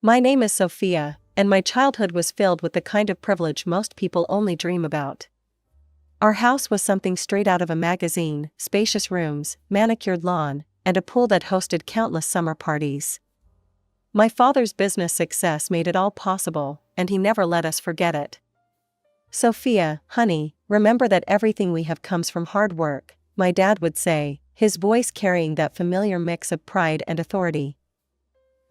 My name is Sophia, and my childhood was filled with the kind of privilege most people only dream about. Our house was something straight out of a magazine: spacious rooms, manicured lawn, and a pool that hosted countless summer parties. My father's business success made it all possible, and he never let us forget it. "Sophia, honey, remember that everything we have comes from hard work," my dad would say, his voice carrying that familiar mix of pride and authority.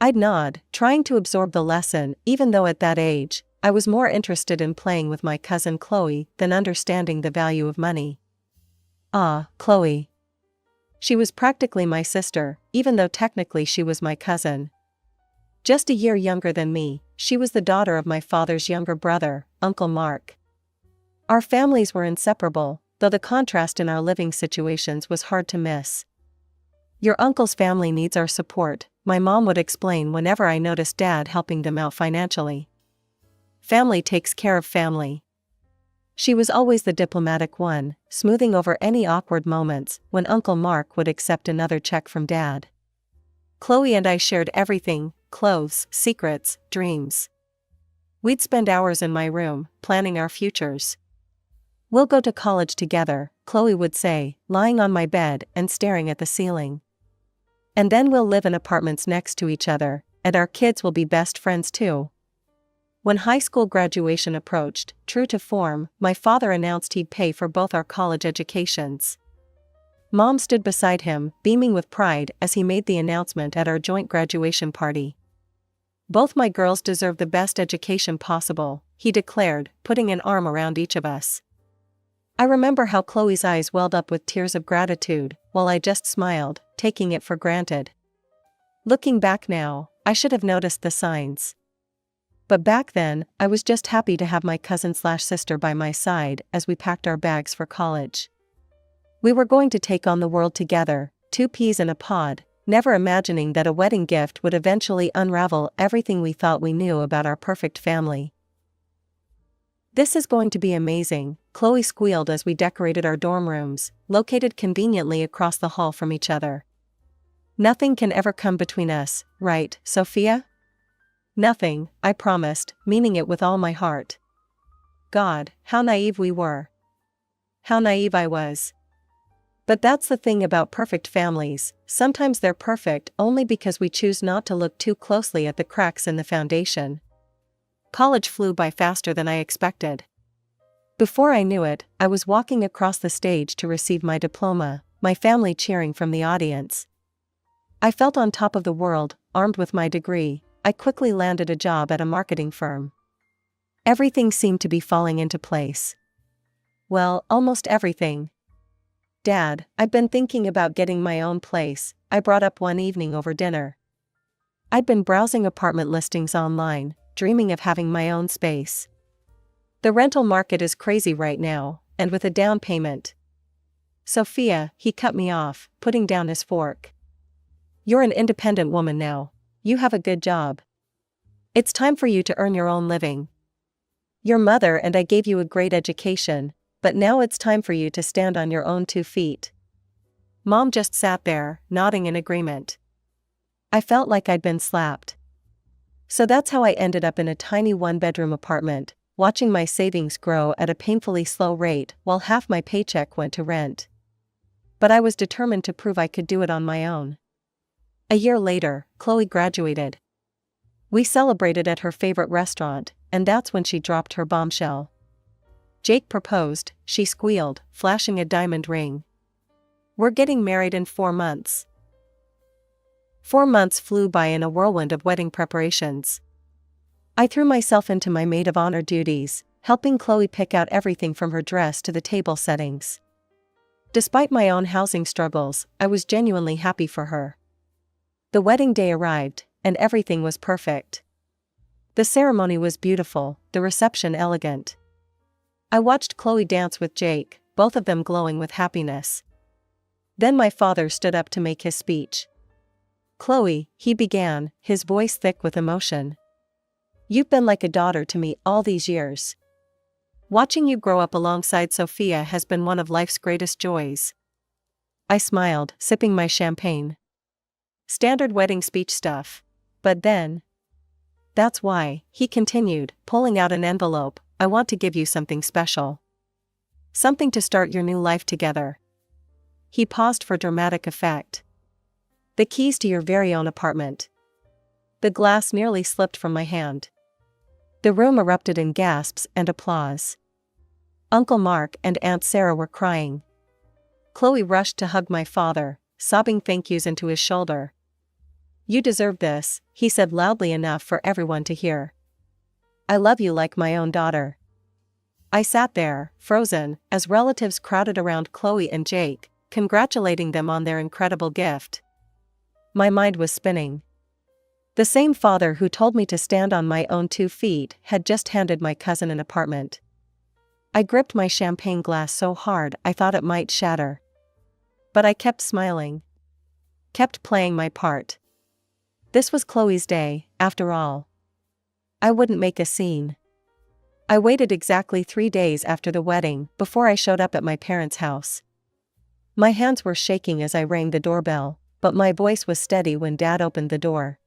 I'd nod, trying to absorb the lesson, even though at that age, I was more interested in playing with my cousin Chloe than understanding the value of money. Ah, Chloe. She was practically my sister, even though technically she was my cousin. Just a year younger than me, she was the daughter of my father's younger brother, Uncle Mark. Our families were inseparable, though the contrast in our living situations was hard to miss. "Your uncle's family needs our support," my mom would explain whenever I noticed Dad helping them out financially. "Family takes care of family." She was always the diplomatic one, smoothing over any awkward moments when Uncle Mark would accept another check from Dad. Chloe and I shared everything: clothes, secrets, dreams. We'd spend hours in my room, planning our futures. "We'll go to college together," Chloe would say, lying on my bed and staring at the ceiling. "And then we'll live in apartments next to each other, and our kids will be best friends too." When high school graduation approached, true to form, my father announced he'd pay for both our college educations. Mom stood beside him, beaming with pride as he made the announcement at our joint graduation party. "Both my girls deserve the best education possible," he declared, putting an arm around each of us. I remember how Chloe's eyes welled up with tears of gratitude, while I just smiled, taking it for granted. Looking back now, I should have noticed the signs. But back then, I was just happy to have my cousin/sister by my side as we packed our bags for college. We were going to take on the world together, two peas in a pod, never imagining that a wedding gift would eventually unravel everything we thought we knew about our perfect family. "This is going to be amazing," Chloe squealed as we decorated our dorm rooms, located conveniently across the hall from each other. "Nothing can ever come between us, right, Sophia?" "Nothing," I promised, meaning it with all my heart. God, how naive we were. How naive I was. But that's the thing about perfect families: sometimes they're perfect only because we choose not to look too closely at the cracks in the foundation. College flew by faster than I expected. Before I knew it, I was walking across the stage to receive my diploma, my family cheering from the audience. I felt on top of the world, armed with my degree. I quickly landed a job at a marketing firm. Everything seemed to be falling into place. Well, almost everything. "Dad, I've been thinking about getting my own place," I brought up one evening over dinner. I'd been browsing apartment listings online, dreaming of having my own space. "The rental market is crazy right now, and with a down payment." "Sophia," he cut me off, putting down his fork. "You're an independent woman now. You have a good job. It's time for you to earn your own living. Your mother and I gave you a great education, but now it's time for you to stand on your own 2 feet." Mom just sat there, nodding in agreement. I felt like I'd been slapped. So that's how I ended up in a tiny one-bedroom apartment, watching my savings grow at a painfully slow rate while half my paycheck went to rent. But I was determined to prove I could do it on my own. A year later, Chloe graduated. We celebrated at her favorite restaurant, and that's when she dropped her bombshell. "Jake proposed," she squealed, flashing a diamond ring. "We're getting married in 4 months." 4 months flew by in a whirlwind of wedding preparations. I threw myself into my maid of honor duties, helping Chloe pick out everything from her dress to the table settings. Despite my own housing struggles, I was genuinely happy for her. The wedding day arrived, and everything was perfect. The ceremony was beautiful, the reception elegant. I watched Chloe dance with Jake, both of them glowing with happiness. Then my father stood up to make his speech. "Chloe," he began, his voice thick with emotion. "You've been like a daughter to me all these years. Watching you grow up alongside Sophia has been one of life's greatest joys." I smiled, sipping my champagne. Standard wedding speech stuff. But then, That's why, he continued, pulling out an envelope, I want to give you something special. Something to start your new life together. He paused for dramatic effect. The keys to your very own apartment. The glass nearly slipped from my hand. The room erupted in gasps and applause. Uncle Mark and Aunt Sarah were crying. Chloe rushed to hug my father, sobbing thank yous into his shoulder. You deserve this, he said loudly enough for everyone to hear. I love you like my own daughter. I sat there, frozen, as relatives crowded around Chloe and Jake, congratulating them on their incredible gift. My mind was spinning. The same father who told me to stand on my own 2 feet had just handed my cousin an apartment. I gripped my champagne glass so hard I thought it might shatter. But I kept smiling. Kept playing my part. This was Chloe's day, after all. I wouldn't make a scene. I waited exactly 3 days after the wedding before I showed up at my parents' house. My hands were shaking as I rang the doorbell, but my voice was steady when Dad opened the door.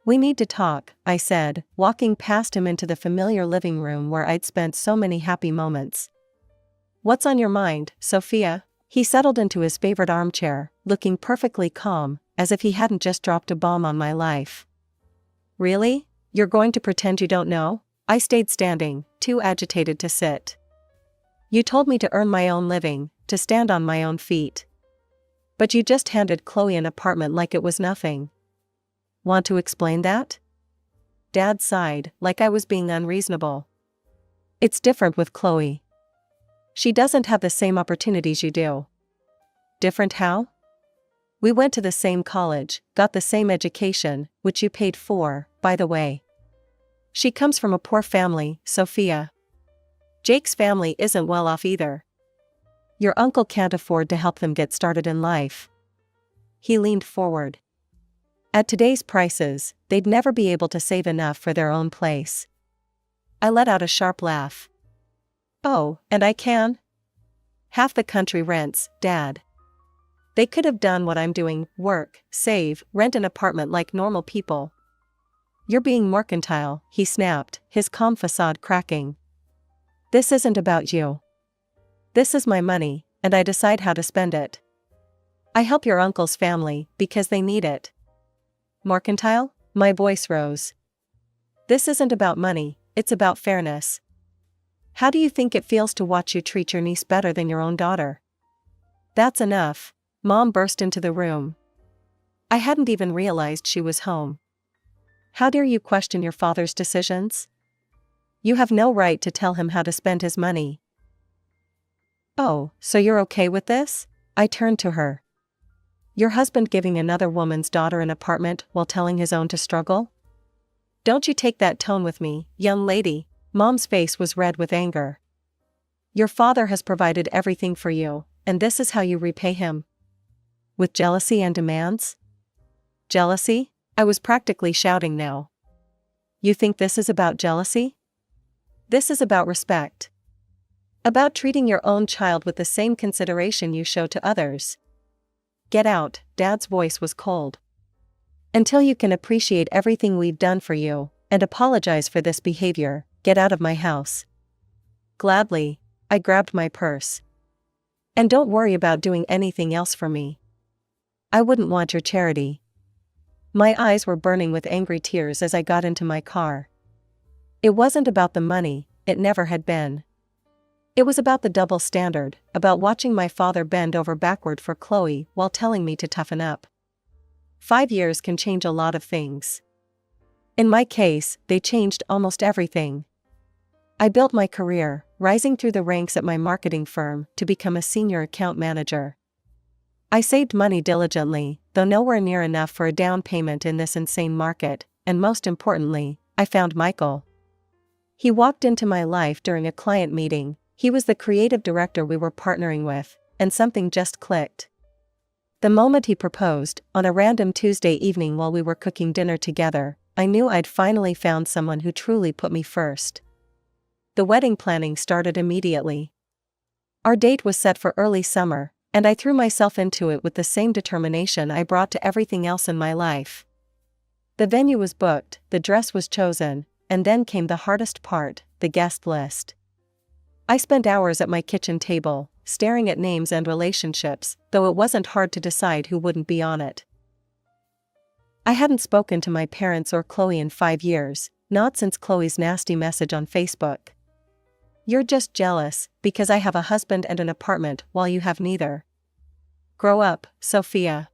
We need to talk, I said, walking past him into the familiar living room where I'd spent so many happy moments. What's on your mind, Sophia? He settled into his favorite armchair, looking perfectly calm, as if he hadn't just dropped a bomb on my life. Really? You're going to pretend you don't know? I stayed standing, too agitated to sit. You told me to earn my own living, to stand on my own feet. But you just handed Chloe an apartment like it was nothing. Want to explain that? Dad sighed, like I was being unreasonable. It's different with Chloe. She doesn't have the same opportunities you do. Different how? We went to the same college, got the same education, which you paid for, by the way. She comes from a poor family, Sophia. Jake's family isn't well off either. Your uncle can't afford to help them get started in life. He leaned forward. At today's prices, they'd never be able to save enough for their own place. I let out a sharp laugh. Oh, and I can? Half the country rents, Dad. They could have done what I'm doing, work, save, rent an apartment like normal people. You're being mercantile, he snapped, his calm facade cracking. This isn't about you. This is my money, and I decide how to spend it. I help your uncle's family, because they need it. Mercantile? My voice rose. This isn't about money, it's about fairness. How do you think it feels to watch you treat your niece better than your own daughter? That's enough. Mom burst into the room. I hadn't even realized she was home. How dare you question your father's decisions? You have no right to tell him how to spend his money. Oh, so you're okay with this? I turned to her. Your husband giving another woman's daughter an apartment while telling his own to struggle? Don't you take that tone with me, young lady. Mom's face was red with anger. Your father has provided everything for you, and this is how you repay him. With jealousy and demands? Jealousy? I was practically shouting now. You think this is about jealousy? This is about respect. About treating your own child with the same consideration you show to others. Get out, Dad's voice was cold. Until you can appreciate everything we've done for you, and apologize for this behavior, get out of my house. Gladly, I grabbed my purse. And don't worry about doing anything else for me. I wouldn't want your charity. My eyes were burning with angry tears as I got into my car. It wasn't about the money, it never had been. It was about the double standard, about watching my father bend over backward for Chloe while telling me to toughen up. 5 years can change a lot of things. In my case, they changed almost everything. I built my career, rising through the ranks at my marketing firm to become a senior account manager. I saved money diligently, though nowhere near enough for a down payment in this insane market, and most importantly, I found Michael. He walked into my life during a client meeting. He was the creative director we were partnering with, and something just clicked. The moment he proposed, on a random Tuesday evening while we were cooking dinner together, I knew I'd finally found someone who truly put me first. The wedding planning started immediately. Our date was set for early summer, and I threw myself into it with the same determination I brought to everything else in my life. The venue was booked, the dress was chosen, and then came the hardest part, the guest list. I spent hours at my kitchen table, staring at names and relationships, though it wasn't hard to decide who wouldn't be on it. I hadn't spoken to my parents or Chloe in 5 years, not since Chloe's nasty message on Facebook. "You're just jealous, because I have a husband and an apartment while you have neither. Grow up, Sophia.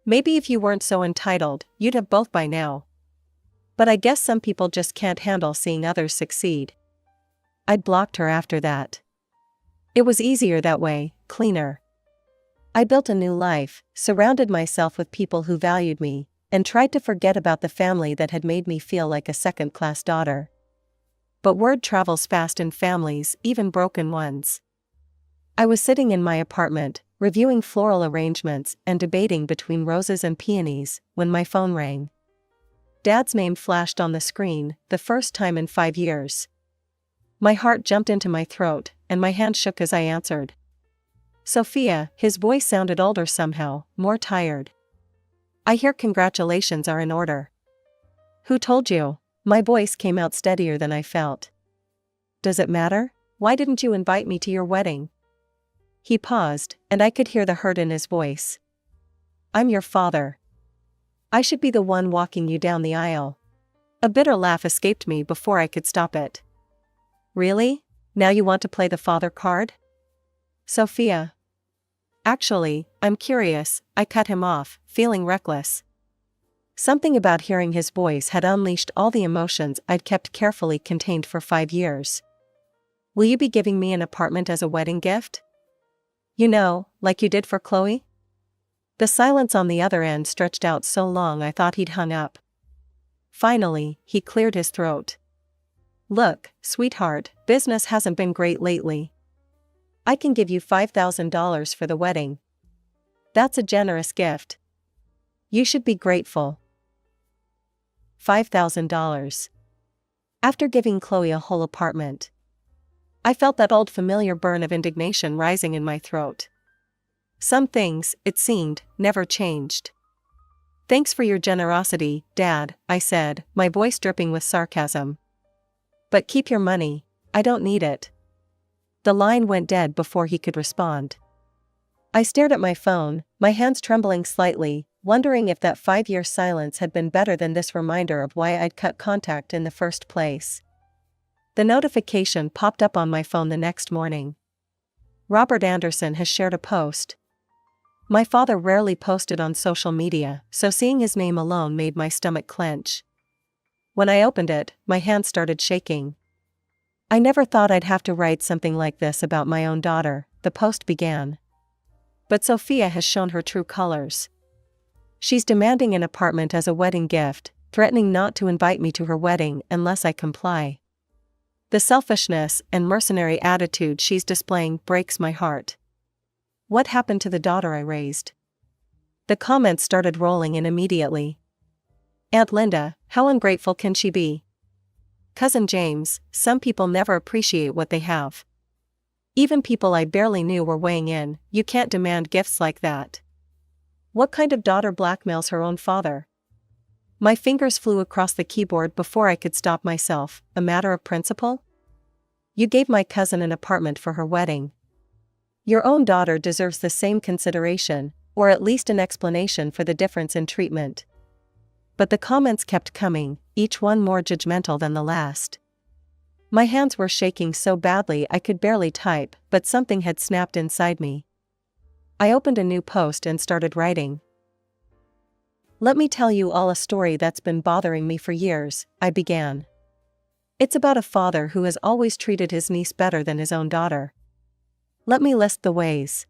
Maybe if you weren't so entitled, you'd have both by now. But I guess some people just can't handle seeing others succeed." I'd blocked her after that. It was easier that way, cleaner. I built a new life, surrounded myself with people who valued me, and tried to forget about the family that had made me feel like a second-class daughter. But word travels fast in families, even broken ones. I was sitting in my apartment, reviewing floral arrangements and debating between roses and peonies, when my phone rang. Dad's name flashed on the screen, the first time in 5 years. My heart jumped into my throat, and my hand shook as I answered. "Sophia," his voice sounded older somehow, more tired. "I hear congratulations are in order." "Who told you?" My voice came out steadier than I felt. "Does it matter? Why didn't you invite me to your wedding?" He paused, and I could hear the hurt in his voice. "I'm your father. I should be the one walking you down the aisle." A bitter laugh escaped me before I could stop it. "Really? Now you want to play the father card?" "Sophia. Actually, I'm curious," I cut him off, feeling reckless. Something about hearing his voice had unleashed all the emotions I'd kept carefully contained for 5 years. "Will you be giving me an apartment as a wedding gift? You know, like you did for Chloe?" The silence on the other end stretched out so long I thought he'd hung up. Finally, he cleared his throat. "Look, sweetheart, business hasn't been great lately. I can give you $5,000 for the wedding. That's a generous gift. You should be grateful." $5,000. After giving Chloe a whole apartment. I felt that old familiar burn of indignation rising in my throat. Some things, it seemed, never changed. "Thanks for your generosity, Dad," I said, my voice dripping with sarcasm. "But keep your money. I don't need it." The line went dead before he could respond. I stared at my phone, my hands trembling slightly, wondering if that 5-year silence had been better than this reminder of why I'd cut contact in the first place. The notification popped up on my phone the next morning. "Robert Anderson has shared a post." My father rarely posted on social media, so seeing his name alone made my stomach clench. When I opened it, my hands started shaking. "I never thought I'd have to write something like this about my own daughter," the post began. "But Sophia has shown her true colors. She's demanding an apartment as a wedding gift, threatening not to invite me to her wedding unless I comply. The selfishness and mercenary attitude she's displaying breaks my heart. What happened to the daughter I raised?" The comments started rolling in immediately. "Aunt Linda, how ungrateful can she be? Cousin James, some people never appreciate what they have." Even people I barely knew were weighing in. "You can't demand gifts like that. What kind of daughter blackmails her own father?" My fingers flew across the keyboard before I could stop myself. "A matter of principle? You gave my cousin an apartment for her wedding. Your own daughter deserves the same consideration, or at least an explanation for the difference in treatment." But the comments kept coming, each one more judgmental than the last. My hands were shaking so badly I could barely type, but something had snapped inside me. I opened a new post and started writing. "Let me tell you all a story that's been bothering me for years," I began. "It's about a father who has always treated his niece better than his own daughter. Let me list the ways.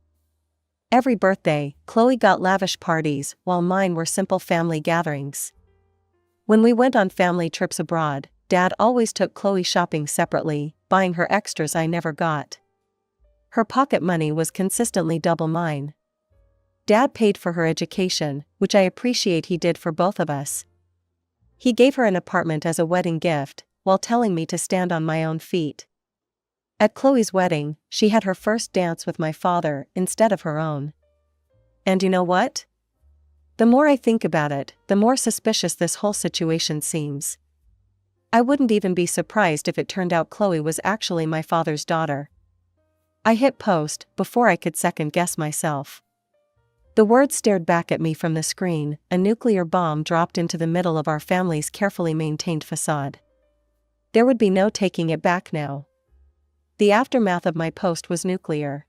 Every birthday, Chloe got lavish parties, while mine were simple family gatherings. When we went on family trips abroad, Dad always took Chloe shopping separately, buying her extras I never got. Her pocket money was consistently double mine. Dad paid for her education, which I appreciate he did for both of us. He gave her an apartment as a wedding gift, while telling me to stand on my own feet. At Chloe's wedding, she had her first dance with my father instead of her own. And you know what? The more I think about it, the more suspicious this whole situation seems. I wouldn't even be surprised if it turned out Chloe was actually my father's daughter. I hit post before I could second guess myself. The words stared back at me from the screen. A nuclear bomb dropped into the middle of our family's carefully maintained facade. There would be no taking it back now. The aftermath of my post was nuclear.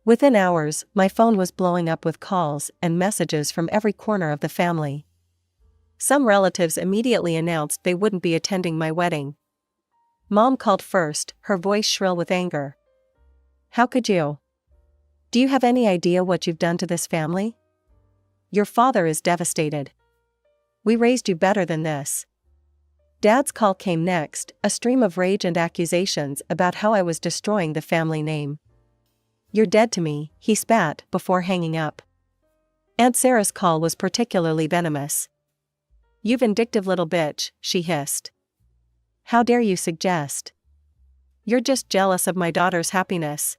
Within hours, my phone was blowing up with calls and messages from every corner of the family. Some relatives immediately announced they wouldn't be attending my wedding. Mom called first, her voice shrill with anger. "How could you? Do you have any idea what you've done to this family? Your father is devastated. We raised you better than this." Dad's call came next, a stream of rage and accusations about how I was destroying the family name. "You're dead to me," he spat before hanging up. Aunt Sarah's call was particularly venomous. "You vindictive little bitch," she hissed. "How dare you suggest? You're just jealous of my daughter's happiness."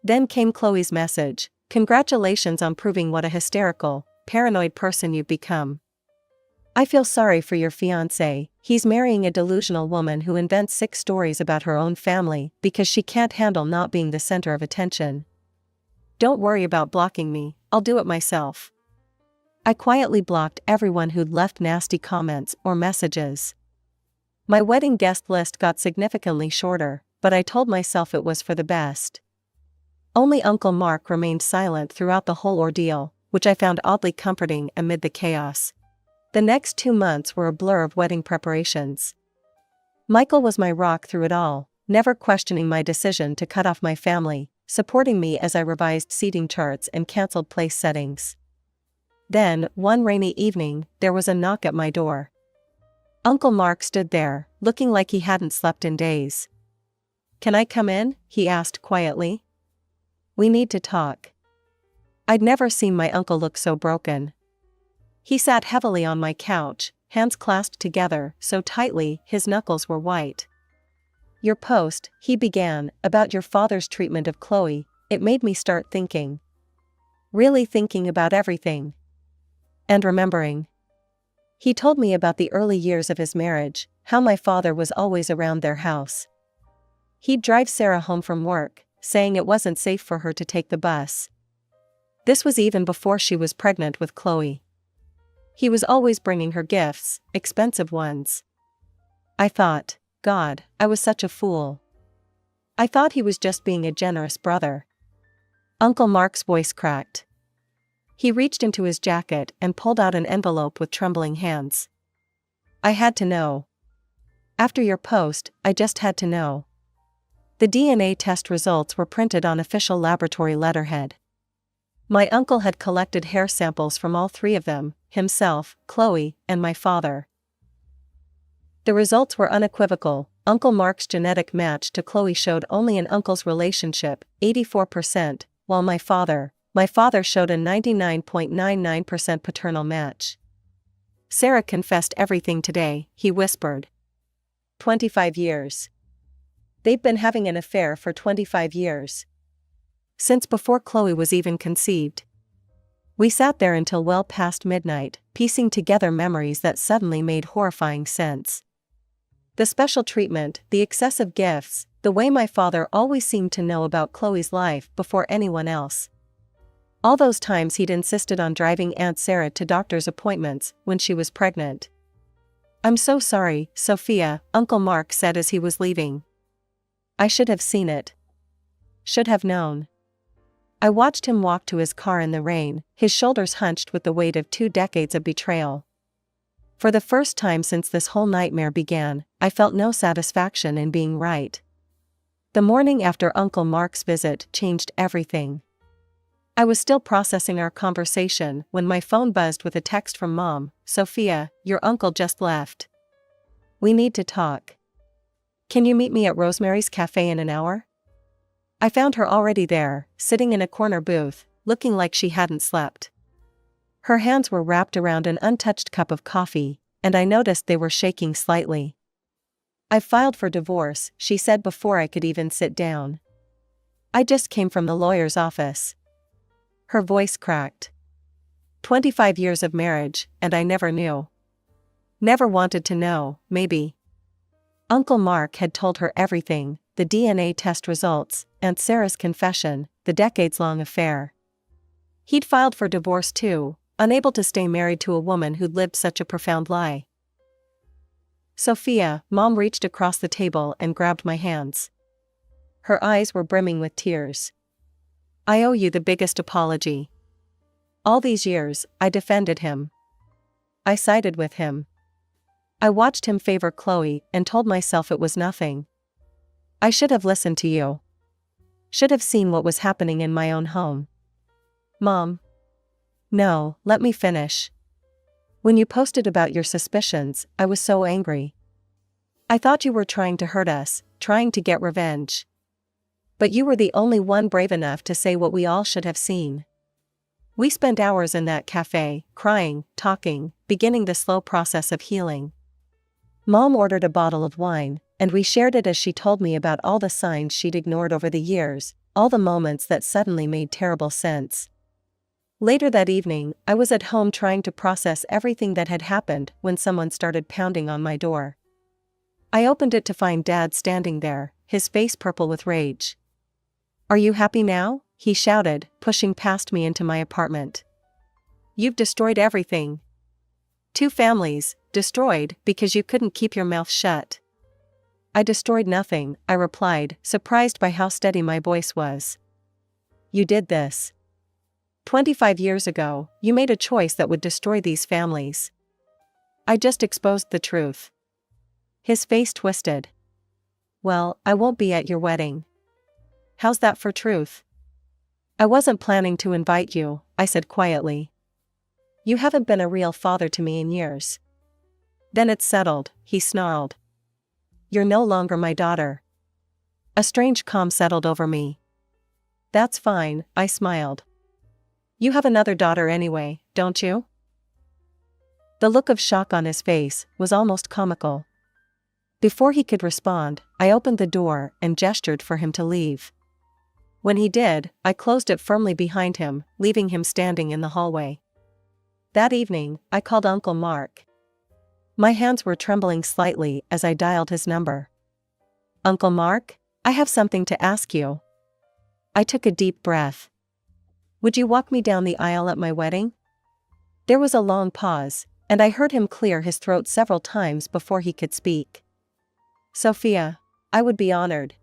Then came Chloe's message: "Congratulations on proving what a hysterical, paranoid person you've become. I feel sorry for your fiancé. He's marrying a delusional woman who invents 6 stories about her own family because she can't handle not being the center of attention. Don't worry about blocking me, I'll do it myself." I quietly blocked everyone who'd left nasty comments or messages. My wedding guest list got significantly shorter, but I told myself it was for the best. Only Uncle Mark remained silent throughout the whole ordeal, which I found oddly comforting amid the chaos. The next 2 months were a blur of wedding preparations. Michael was my rock through it all, never questioning my decision to cut off my family, supporting me as I revised seating charts and canceled place settings. Then, one rainy evening, there was a knock at my door. Uncle Mark stood there, looking like he hadn't slept in days. "Can I come in?" he asked quietly. "We need to talk." I'd never seen my uncle look so broken. He sat heavily on my couch, hands clasped together so tightly his knuckles were white. "Your post," he began, "about your father's treatment of Chloe, it made me start thinking. Really thinking about everything. And remembering." He told me about the early years of his marriage, how my father was always around their house. He'd drive Sarah home from work, saying it wasn't safe for her to take the bus. This was even before she was pregnant with Chloe. He was always bringing her gifts, expensive ones. I thought, God, I was such a fool. I thought he was just being a generous brother. Uncle Mark's voice cracked. He reached into his jacket and pulled out an envelope with trembling hands. "I had to know. After your post, I just had to know." The DNA test results were printed on official laboratory letterhead. My uncle had collected hair samples from all 3 of them, himself, Chloe, and my father. The results were unequivocal. Uncle Mark's genetic match to Chloe showed only an uncle's relationship, 84%, while my father showed a 99.99% paternal match. "Sarah confessed everything today," he whispered. 25 years. They've been having an affair for 25 years. Since before Chloe was even conceived. We sat there until well past midnight, piecing together memories that suddenly made horrifying sense. The special treatment, the excessive gifts, the way my father always seemed to know about Chloe's life before anyone else. All those times he'd insisted on driving Aunt Sarah to doctor's appointments when she was pregnant. "I'm so sorry, Sophia," Uncle Mark said as he was leaving. "I should have seen it. Should have known." I watched him walk to his car in the rain, his shoulders hunched with the weight of 2 decades of betrayal. For the first time since this whole nightmare began, I felt no satisfaction in being right. The morning after Uncle Mark's visit changed everything. I was still processing our conversation when my phone buzzed with a text from Mom. "Sophia, your uncle just left. We need to talk. Can you meet me at Rosemary's Cafe in an hour?" I found her already there, sitting in a corner booth, looking like she hadn't slept. Her hands were wrapped around an untouched cup of coffee, and I noticed they were shaking slightly. "I filed for divorce," she said before I could even sit down. "I just came from the lawyer's office." Her voice cracked. 25 years of marriage, and I never knew. Never wanted to know, maybe. Uncle Mark had told her everything, the DNA test results, Aunt Sarah's confession, the decades-long affair. He'd filed for divorce too, unable to stay married to a woman who'd lived such a profound lie. Sophia, Mom reached across the table and grabbed my hands. Her eyes were brimming with tears. I owe you the biggest apology. All these years, I defended him. I sided with him. I watched him favor Chloe and told myself it was nothing. I should have listened to you. Should have seen what was happening in my own home. Mom. No, let me finish. When you posted about your suspicions, I was so angry. I thought you were trying to hurt us, trying to get revenge. But you were the only one brave enough to say what we all should have seen. We spent hours in that cafe, crying, talking, beginning the slow process of healing. Mom ordered a bottle of wine, and we shared it as she told me about all the signs she'd ignored over the years, all the moments that suddenly made terrible sense. Later that evening, I was at home trying to process everything that had happened when someone started pounding on my door. I opened it to find Dad standing there, his face purple with rage. "Are you happy now?" he shouted, pushing past me into my apartment. "You've destroyed everything. 2 families, destroyed because you couldn't keep your mouth shut." "I destroyed nothing," I replied, surprised by how steady my voice was. "You did this. 25 years ago, you made a choice that would destroy these families. I just exposed the truth." His face twisted. "Well, I won't be at your wedding." "How's that for truth?" "I wasn't planning to invite you," I said quietly. "You haven't been a real father to me in years." "Then it's settled," he snarled. "You're no longer my daughter." A strange calm settled over me. "That's fine," I smiled. "You have another daughter anyway, don't you?" The look of shock on his face was almost comical. Before he could respond, I opened the door and gestured for him to leave. When he did, I closed it firmly behind him, leaving him standing in the hallway. That evening, I called Uncle Mark. My hands were trembling slightly as I dialed his number. "Uncle Mark, I have something to ask you." I took a deep breath. "Would you walk me down the aisle at my wedding?" There was a long pause, and I heard him clear his throat several times before he could speak. "Sophia, I would be honored."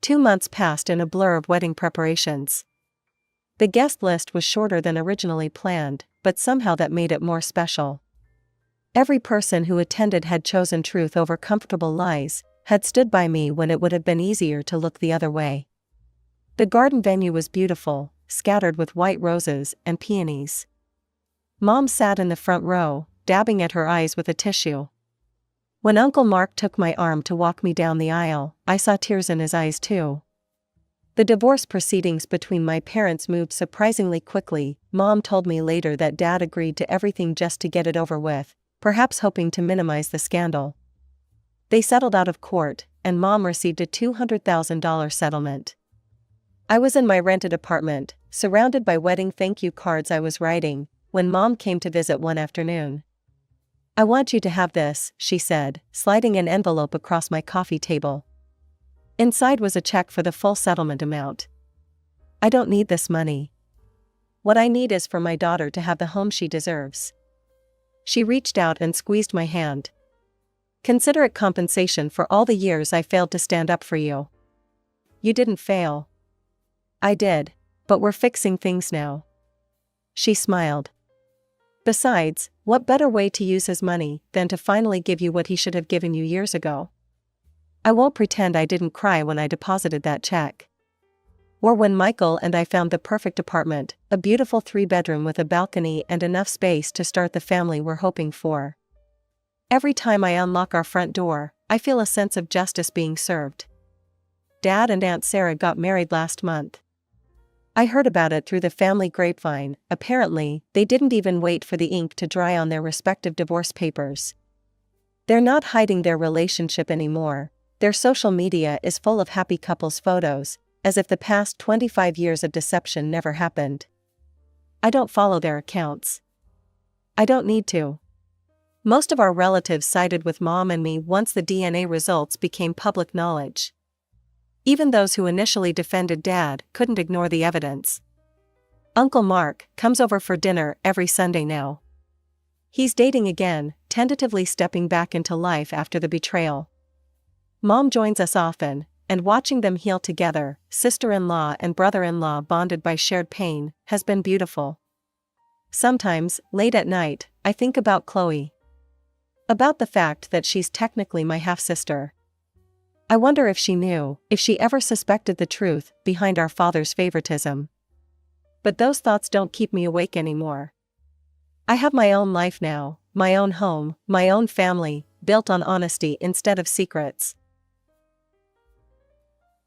2 months passed in a blur of wedding preparations. The guest list was shorter than originally planned, but somehow that made it more special. Every person who attended had chosen truth over comfortable lies, had stood by me when it would have been easier to look the other way. The garden venue was beautiful, scattered with white roses and peonies. Mom sat in the front row, dabbing at her eyes with a tissue. When Uncle Mark took my arm to walk me down the aisle, I saw tears in his eyes too. The divorce proceedings between my parents moved surprisingly quickly. Mom told me later that Dad agreed to everything just to get it over with, perhaps hoping to minimize the scandal. They settled out of court, and Mom received a $200,000 settlement. I was in my rented apartment, surrounded by wedding thank you cards I was writing, when Mom came to visit one afternoon. "I want you to have this," she said, sliding an envelope across my coffee table. Inside was a check for the full settlement amount. "I don't need this money. What I need is for my daughter to have the home she deserves." She reached out and squeezed my hand. "Consider it compensation for all the years I failed to stand up for you." "You didn't fail." "I did, but we're fixing things now." She smiled. "Besides, what better way to use his money than to finally give you what he should have given you years ago?" I won't pretend I didn't cry when I deposited that check. Or when Michael and I found the perfect apartment, a beautiful 3-bedroom with a balcony and enough space to start the family we're hoping for. Every time I unlock our front door, I feel a sense of justice being served. Dad and Aunt Sarah got married last month. I heard about it through the family grapevine. Apparently, they didn't even wait for the ink to dry on their respective divorce papers. They're not hiding their relationship anymore. Their social media is full of happy couples photos, as if the past 25 years of deception never happened. I don't follow their accounts. I don't need to. Most of our relatives sided with Mom and me once the DNA results became public knowledge. Even those who initially defended Dad couldn't ignore the evidence. Uncle Mark comes over for dinner every Sunday now. He's dating again, tentatively stepping back into life after the betrayal. Mom joins us often, and watching them heal together, sister-in-law and brother-in-law bonded by shared pain, has been beautiful. Sometimes, late at night, I think about Chloe. About the fact that she's technically my half-sister. I wonder if she knew, if she ever suspected the truth behind our father's favoritism. But those thoughts don't keep me awake anymore. I have my own life now, my own home, my own family, built on honesty instead of secrets.